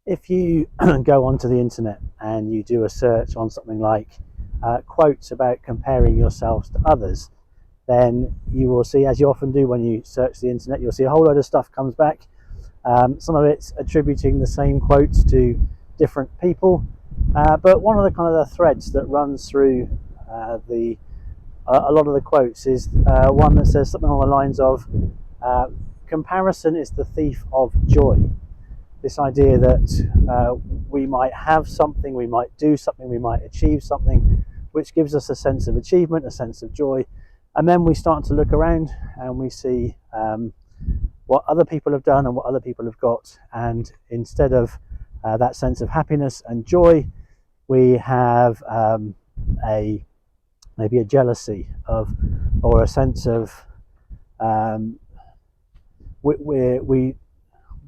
If you go onto the internet and you do a search on something like quotes about comparing yourselves to others, then you will see, as you often do when you search the internet, you'll see a whole load of stuff comes back. Some of it's attributing the same quotes to different people, but one of the kind of the threads that runs through the a lot of the quotes is one that says something along the lines of uh, comparison is the thief of joy. This idea that we might have something, we might do something, we might achieve something, which gives us a sense of achievement, a sense of joy, and then we start to look around and we see what other people have done and what other people have got, and instead of that sense of happiness and joy, we have a maybe a jealousy of, or a sense of um, we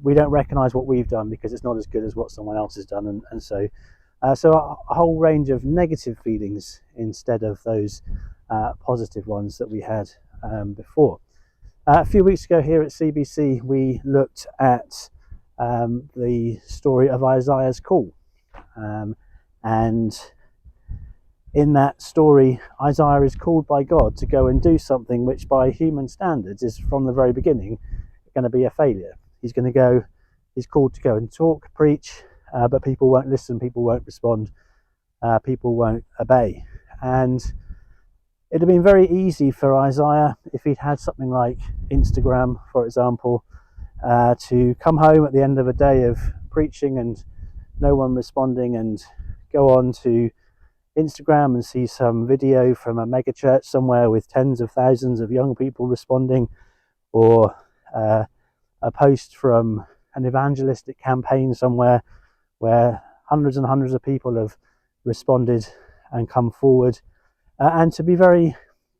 we don't recognise what we've done because it's not as good as what someone else has done, and so a whole range of negative feelings instead of those positive ones that we had before. A few weeks ago here at CBC, we looked at the story of Isaiah's call, and in that story, Isaiah is called by God to go and do something which, by human standards, is from the very beginning going to be a failure. He's going to go, he's called to go and talk, preach, but people won't listen, people won't respond, people won't obey. And it'd have been very easy for Isaiah, if he'd had something like Instagram, for example, to come home at the end of a day of preaching and no one responding, and go on to Instagram and see some video from a mega church somewhere with tens of thousands of young people responding, or a post from an evangelistic campaign somewhere where hundreds and hundreds of people have responded and come forward, and to be very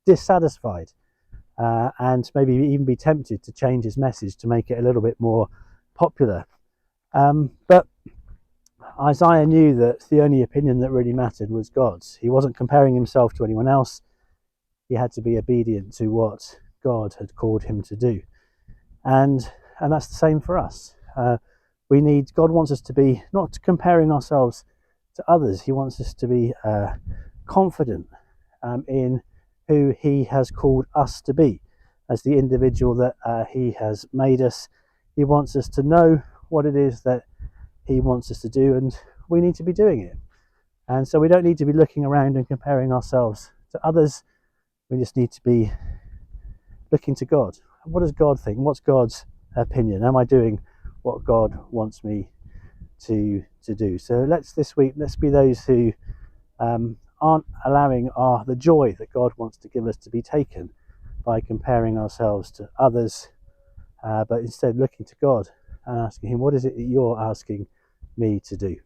dissatisfied, and maybe even be tempted to change his message to make it a little bit more popular. But Isaiah knew that the only opinion that really mattered was God's. He wasn't comparing himself to anyone else. He had to be obedient to what God had called him to do. And that's the same for us. God wants us to be not comparing ourselves to others. He wants us to be confident in who he has called us to be as the individual that he has made us. He wants us to know what it is that he wants us to do, and we need to be doing it. And so we don't need to be looking around and comparing ourselves to others. We just need to be looking to God. What does God think? What's God's opinion? Am I doing what God wants me to do? So this week, let's be those who aren't allowing the joy that God wants to give us to be taken by comparing ourselves to others, but instead looking to God and asking him, what is it that you're asking me to do?